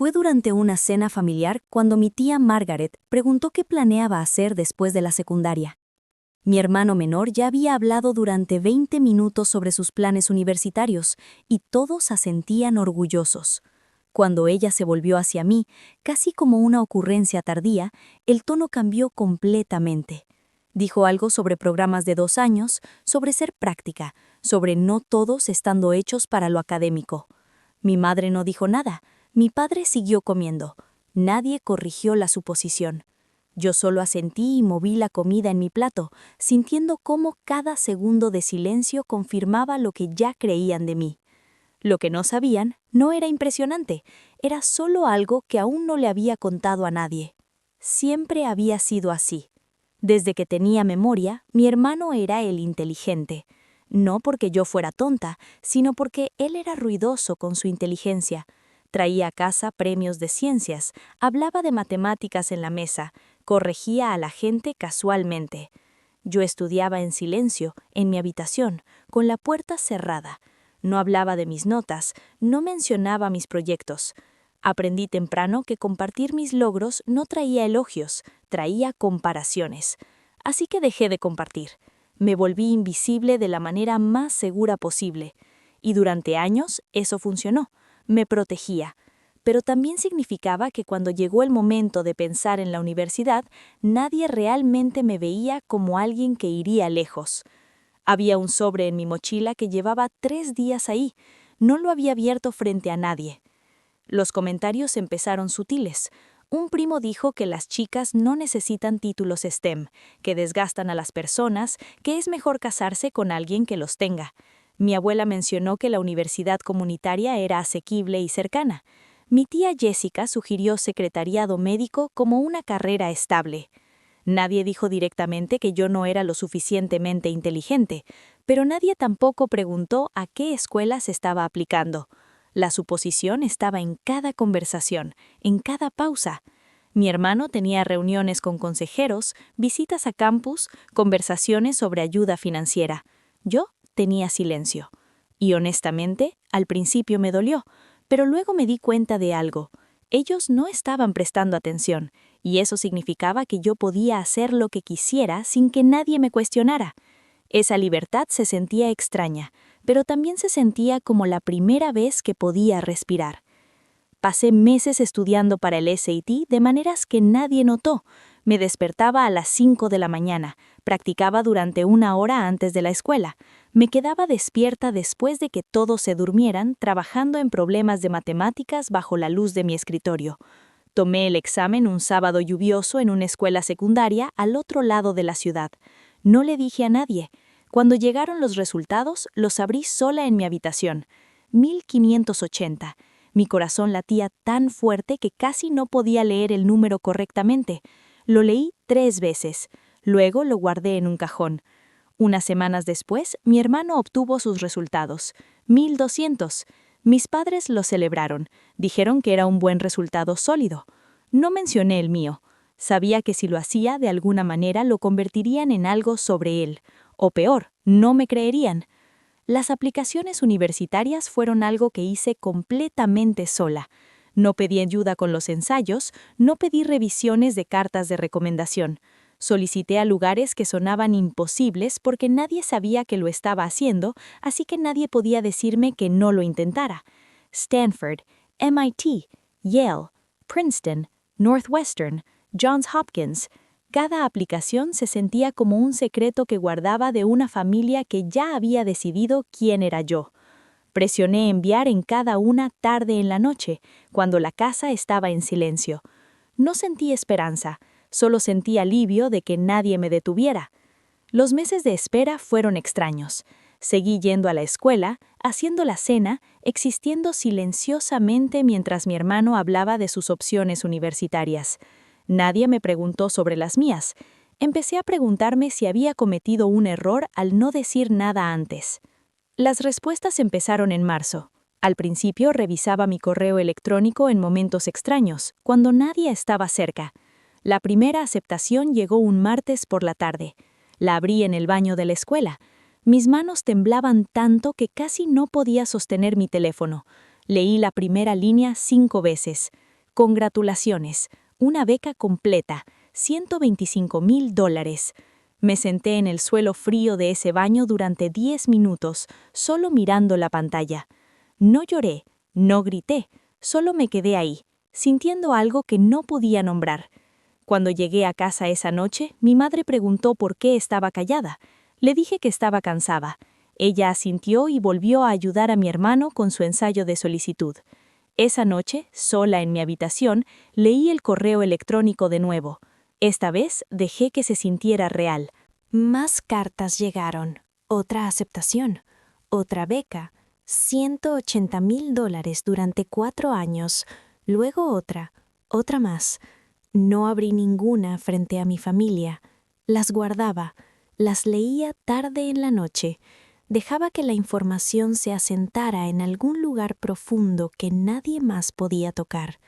Fue durante una cena familiar cuando mi tía Margaret preguntó qué planeaba hacer después de la secundaria. Mi hermano menor ya había hablado durante 20 minutos sobre sus planes universitarios y todos asentían orgullosos. Cuando ella se volvió hacia mí, casi como una ocurrencia tardía, el tono cambió completamente. Dijo algo sobre programas de 2 años, sobre ser práctica, sobre no todos estando hechos para lo académico. Mi madre no dijo nada. Mi padre siguió comiendo. Nadie corrigió la suposición. Yo solo asentí y moví la comida en mi plato, sintiendo cómo cada segundo de silencio confirmaba lo que ya creían de mí. Lo que no sabían no era impresionante, era solo algo que aún no le había contado a nadie. Siempre había sido así. Desde que tenía memoria, mi hermano era el inteligente. No porque yo fuera tonta, sino porque él era ruidoso con su inteligencia. Traía a casa premios de ciencias, hablaba de matemáticas en la mesa, corregía a la gente casualmente. Yo estudiaba en silencio, en mi habitación, con la puerta cerrada. No hablaba de mis notas, no mencionaba mis proyectos. Aprendí temprano que compartir mis logros no traía elogios, traía comparaciones. Así que dejé de compartir. Me volví invisible de la manera más segura posible. Y durante años eso funcionó. Me protegía. Pero también significaba que cuando llegó el momento de pensar en la universidad, nadie realmente me veía como alguien que iría lejos. Había un sobre en mi mochila que llevaba 3 días ahí. No lo había abierto frente a nadie. Los comentarios empezaron sutiles. Un primo dijo que las chicas no necesitan títulos STEM, que desgastan a las personas, que es mejor casarse con alguien que los tenga. Mi abuela mencionó que la universidad comunitaria era asequible y cercana. Mi tía Jessica sugirió secretariado médico como una carrera estable. Nadie dijo directamente que yo no era lo suficientemente inteligente, pero nadie tampoco preguntó a qué escuela se estaba aplicando. La suposición estaba en cada conversación, en cada pausa. Mi hermano tenía reuniones con consejeros, visitas a campus, conversaciones sobre ayuda financiera. Yo tenía silencio. Y honestamente, al principio me dolió, pero luego me di cuenta de algo. Ellos no estaban prestando atención, y eso significaba que yo podía hacer lo que quisiera sin que nadie me cuestionara. Esa libertad se sentía extraña, pero también se sentía como la primera vez que podía respirar. Pasé meses estudiando para el SAT de maneras que nadie notó. Me despertaba a las 5 de la mañana, practicaba durante 1 hora antes de la escuela. Me quedaba despierta después de que todos se durmieran, trabajando en problemas de matemáticas bajo la luz de mi escritorio. Tomé el examen un sábado lluvioso en una escuela secundaria al otro lado de la ciudad. No le dije a nadie. Cuando llegaron los resultados, los abrí sola en mi habitación. 1580. Mi corazón latía tan fuerte que casi no podía leer el número correctamente. Lo leí 3 veces. Luego lo guardé en un cajón. Unas semanas después, mi hermano obtuvo sus resultados. 1200. Mis padres lo celebraron. Dijeron que era un buen resultado sólido. No mencioné el mío. Sabía que si lo hacía, de alguna manera lo convertirían en algo sobre él. O peor, no me creerían. Las aplicaciones universitarias fueron algo que hice completamente sola. No pedí ayuda con los ensayos, no pedí revisiones de cartas de recomendación. Solicité a lugares que sonaban imposibles porque nadie sabía que lo estaba haciendo, así que nadie podía decirme que no lo intentara. Stanford, MIT, Yale, Princeton, Northwestern, Johns Hopkins. Cada aplicación se sentía como un secreto que guardaba de una familia que ya había decidido quién era yo. Presioné enviar en cada una tarde en la noche, cuando la casa estaba en silencio. No sentí esperanza, solo sentí alivio de que nadie me detuviera. Los meses de espera fueron extraños. Seguí yendo a la escuela, haciendo la cena, existiendo silenciosamente mientras mi hermano hablaba de sus opciones universitarias. Nadie me preguntó sobre las mías. Empecé a preguntarme si había cometido un error al no decir nada antes. Las respuestas empezaron en marzo. Al principio revisaba mi correo electrónico en momentos extraños, cuando nadie estaba cerca. La primera aceptación llegó un martes por la tarde. La abrí en el baño de la escuela. Mis manos temblaban tanto que casi no podía sostener mi teléfono. Leí la primera línea 5 veces. Congratulaciones, una beca completa, $125,000. Me senté en el suelo frío de ese baño durante 10 minutos, solo mirando la pantalla. No lloré, no grité, solo me quedé ahí, sintiendo algo que no podía nombrar. Cuando llegué a casa esa noche, mi madre preguntó por qué estaba callada. Le dije que estaba cansada. Ella asintió y volvió a ayudar a mi hermano con su ensayo de solicitud. Esa noche, sola en mi habitación, leí el correo electrónico de nuevo. Esta vez dejé que se sintiera real. Más cartas llegaron. Otra aceptación. Otra beca. $180,000 durante 4 años. Luego otra. Otra más. No abrí ninguna frente a mi familia. Las guardaba. Las leía tarde en la noche. Dejaba que la información se asentara en algún lugar profundo que nadie más podía tocar.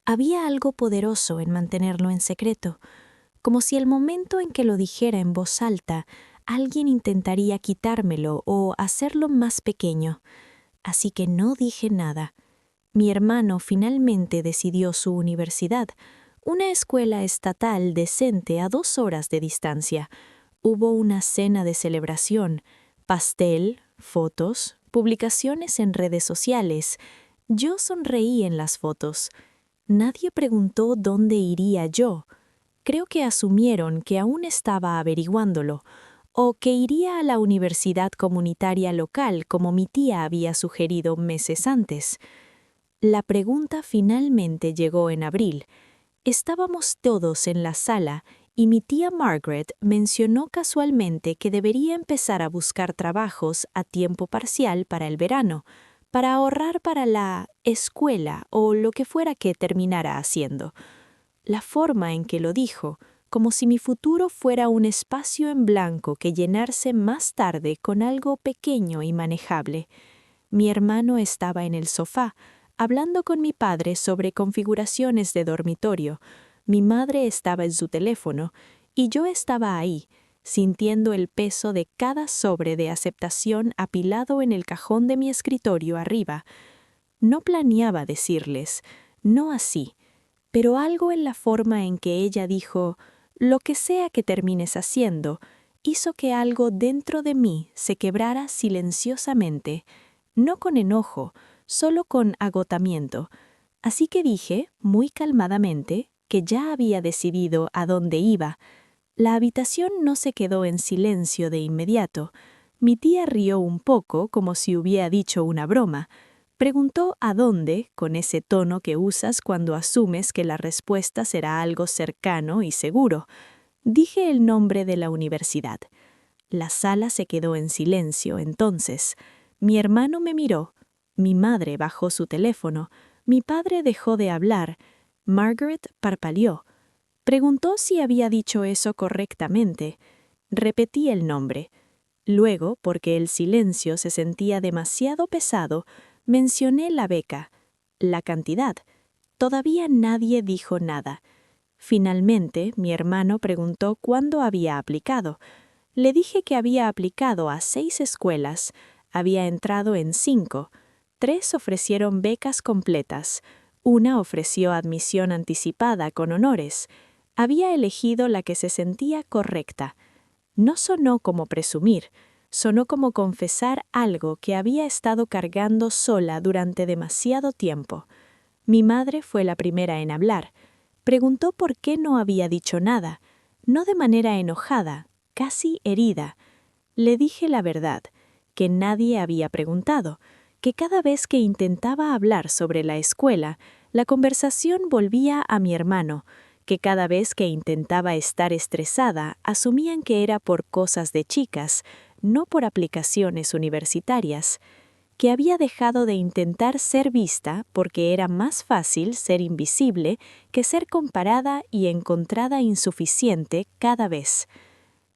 Había algo poderoso en mantenerlo en secreto, como si el momento en que lo dijera en voz alta, alguien intentaría quitármelo o hacerlo más pequeño. Así que no dije nada. Mi hermano finalmente decidió su universidad, una escuela estatal decente a 2 horas de distancia. Hubo una cena de celebración, pastel, fotos, publicaciones en redes sociales. Yo sonreí en las fotos. Nadie preguntó dónde iría yo. Creo que asumieron que aún estaba averiguándolo, o que iría a la universidad comunitaria local como mi tía había sugerido meses antes. La pregunta finalmente llegó en abril. Estábamos todos en la sala y mi tía Margaret mencionó casualmente que debería empezar a buscar trabajos a tiempo parcial para el verano, para ahorrar para la escuela o lo que fuera que terminara haciendo. La forma en que lo dijo, como si mi futuro fuera un espacio en blanco que llenarse más tarde con algo pequeño y manejable. Mi hermano estaba en el sofá, hablando con mi padre sobre configuraciones de dormitorio. Mi madre estaba en su teléfono y yo estaba ahí, sintiendo el peso de cada sobre de aceptación apilado en el cajón de mi escritorio arriba. No planeaba decirles, no así, pero algo en la forma en que ella dijo, lo que sea que termines haciendo, hizo que algo dentro de mí se quebrara silenciosamente, no con enojo, solo con agotamiento. Así que dije, muy calmadamente, que ya había decidido a dónde iba. La habitación no se quedó en silencio de inmediato. Mi tía rió un poco como si hubiera dicho una broma. Preguntó a dónde, con ese tono que usas cuando asumes que la respuesta será algo cercano y seguro. Dije el nombre de la universidad. La sala se quedó en silencio entonces. Mi hermano me miró. Mi madre bajó su teléfono. Mi padre dejó de hablar. Margaret parpadeó. Preguntó si había dicho eso correctamente. Repetí el nombre. Luego, porque el silencio se sentía demasiado pesado, mencioné la beca, la cantidad. Todavía nadie dijo nada. Finalmente, mi hermano preguntó cuándo había aplicado. Le dije que había aplicado a 6 escuelas. Había entrado en 5. 3 ofrecieron becas completas. Una ofreció admisión anticipada con honores. Había elegido la que se sentía correcta. No sonó como presumir, sonó como confesar algo que había estado cargando sola durante demasiado tiempo. Mi madre fue la primera en hablar. Preguntó por qué no había dicho nada, no de manera enojada, casi herida. Le dije la verdad, que nadie había preguntado, que cada vez que intentaba hablar sobre la escuela, la conversación volvía a mi hermano, que cada vez que intentaba estar estresada, asumían que era por cosas de chicas, no por aplicaciones universitarias, que había dejado de intentar ser vista porque era más fácil ser invisible que ser comparada y encontrada insuficiente cada vez.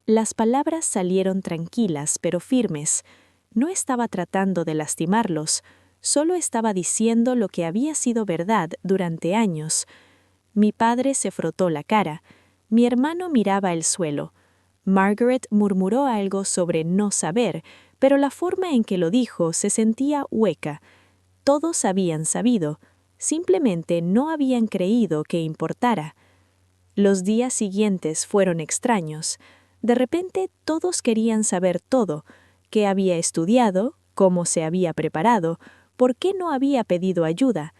Las palabras salieron tranquilas pero firmes. No estaba tratando de lastimarlos, solo estaba diciendo lo que había sido verdad durante años. Mi padre se frotó la cara. Mi hermano miraba el suelo. Margaret murmuró algo sobre no saber, pero la forma en que lo dijo se sentía hueca. Todos habían sabido. Simplemente no habían creído que importara. Los días siguientes fueron extraños. De repente todos querían saber todo: qué había estudiado, cómo se había preparado, por qué no había pedido ayuda.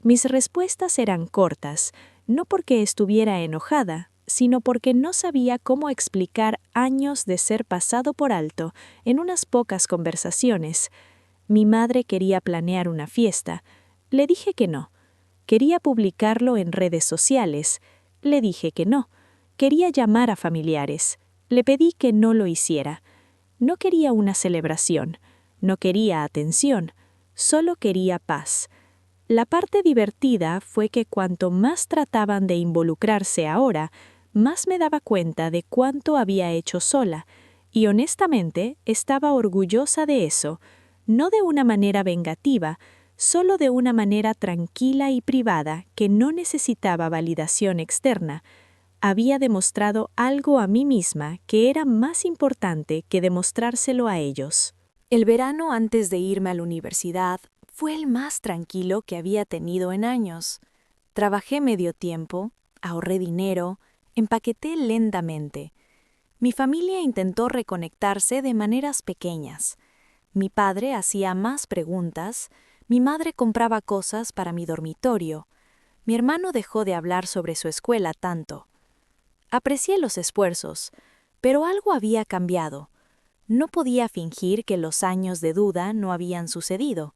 Mis respuestas eran cortas, no porque estuviera enojada, sino porque no sabía cómo explicar años de ser pasado por alto en unas pocas conversaciones. Mi madre quería planear una fiesta. Le dije que no. Quería publicarlo en redes sociales. Le dije que no. Quería llamar a familiares. Le pedí que no lo hiciera. No quería una celebración. No quería atención. Solo quería paz. La parte divertida fue que cuanto más trataban de involucrarse ahora, más me daba cuenta de cuánto había hecho sola, y honestamente estaba orgullosa de eso, no de una manera vengativa, solo de una manera tranquila y privada que no necesitaba validación externa. Había demostrado algo a mí misma que era más importante que demostrárselo a ellos. El verano antes de irme a la universidad fue el más tranquilo que había tenido en años. Trabajé medio tiempo, ahorré dinero, empaqueté lentamente. Mi familia intentó reconectarse de maneras pequeñas. Mi padre hacía más preguntas, mi madre compraba cosas para mi dormitorio, mi hermano dejó de hablar sobre su escuela tanto. Aprecié los esfuerzos, pero algo había cambiado. No podía fingir que los años de duda no habían sucedido.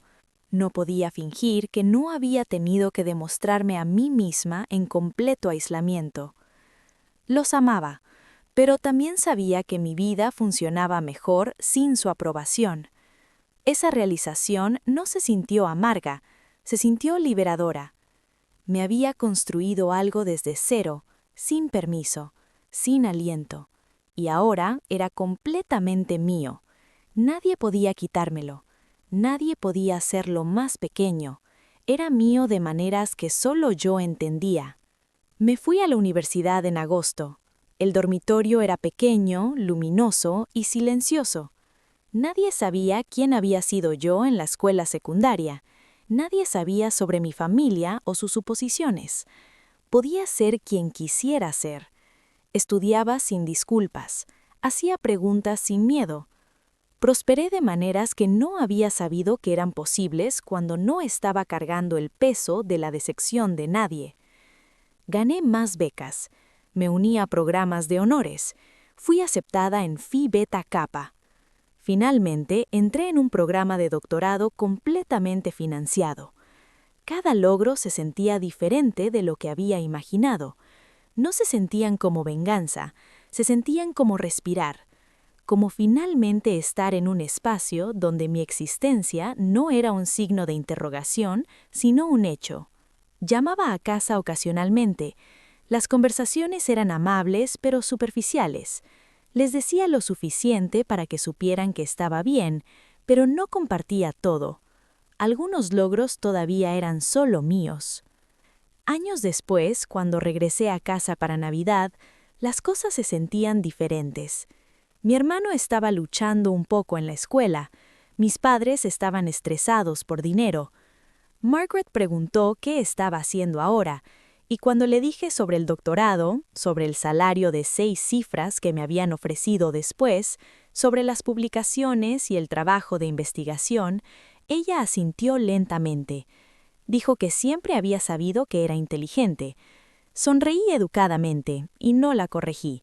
No podía fingir que no había tenido que demostrarme a mí misma en completo aislamiento. Los amaba, pero también sabía que mi vida funcionaba mejor sin su aprobación. Esa realización no se sintió amarga, se sintió liberadora. Me había construido algo desde cero, sin permiso, sin aliento, y ahora era completamente mío. Nadie podía quitármelo, nadie podía hacerlo más pequeño. Era mío de maneras que solo yo entendía. Me fui a la universidad en agosto. El dormitorio era pequeño, luminoso y silencioso. Nadie sabía quién había sido yo en la escuela secundaria. Nadie sabía sobre mi familia o sus suposiciones. Podía ser quien quisiera ser. Estudiaba sin disculpas. Hacía preguntas sin miedo. Prosperé de maneras que no había sabido que eran posibles cuando no estaba cargando el peso de la decepción de nadie. Gané más becas. Me uní a programas de honores. Fui aceptada en Phi Beta Kappa. Finalmente, entré en un programa de doctorado completamente financiado. Cada logro se sentía diferente de lo que había imaginado. No se sentían como venganza, se sentían como respirar, como finalmente estar en un espacio donde mi existencia no era un signo de interrogación, sino un hecho. Llamaba a casa ocasionalmente. Las conversaciones eran amables pero superficiales. Les decía lo suficiente para que supieran que estaba bien, pero no compartía todo. Algunos logros todavía eran solo míos. Años después, cuando regresé a casa para Navidad, las cosas se sentían diferentes. Mi hermano estaba luchando un poco en la escuela. Mis padres estaban estresados por dinero. Margaret preguntó qué estaba haciendo ahora, y cuando le dije sobre el doctorado, sobre el salario de 6 cifras que me habían ofrecido después, sobre las publicaciones y el trabajo de investigación, ella asintió lentamente. Dijo que siempre había sabido que era inteligente. Sonreí educadamente y no la corregí,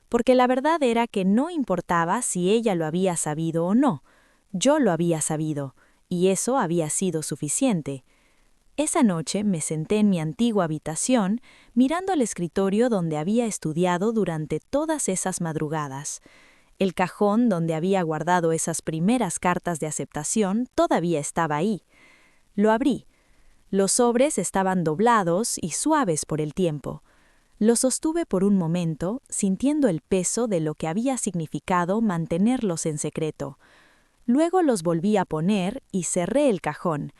porque la verdad era que no importaba si ella lo había sabido o no. Yo lo había sabido, y eso había sido suficiente. Esa noche me senté en mi antigua habitación, mirando al escritorio donde había estudiado durante todas esas madrugadas. El cajón donde había guardado esas primeras cartas de aceptación todavía estaba ahí. Lo abrí. Los sobres estaban doblados y suaves por el tiempo. Los sostuve por un momento, sintiendo el peso de lo que había significado mantenerlos en secreto. Luego los volví a poner y cerré el cajón.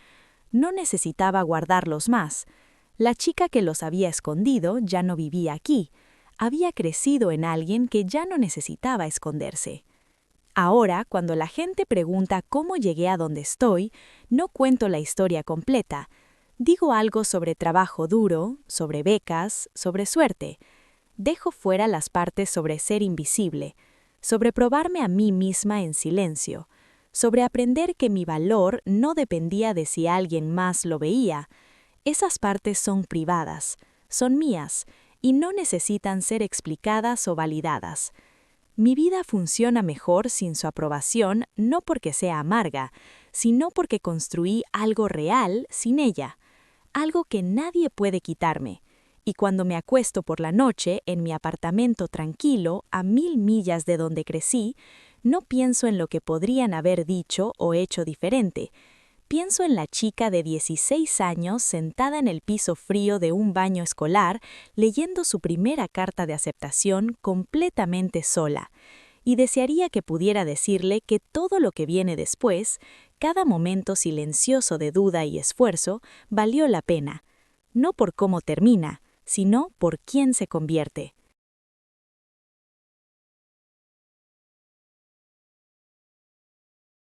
No necesitaba guardarlos más. La chica que los había escondido ya no vivía aquí. Había crecido en alguien que ya no necesitaba esconderse. Ahora, cuando la gente pregunta cómo llegué a donde estoy, no cuento la historia completa. Digo algo sobre trabajo duro, sobre becas, sobre suerte. Dejo fuera las partes sobre ser invisible, sobre probarme a mí misma en silencio, sobre aprender que mi valor no dependía de si alguien más lo veía. Esas partes son privadas, son mías, y no necesitan ser explicadas o validadas. Mi vida funciona mejor sin su aprobación, no porque sea amarga, sino porque construí algo real sin ella, algo que nadie puede quitarme. Y cuando me acuesto por la noche en mi apartamento tranquilo, a 1000 millas de donde crecí, no pienso en lo que podrían haber dicho o hecho diferente. Pienso en la chica de 16 años sentada en el piso frío de un baño escolar, leyendo su primera carta de aceptación completamente sola. Y desearía que pudiera decirle que todo lo que viene después, cada momento silencioso de duda y esfuerzo, valió la pena. No por cómo termina, sino por quién se convierte.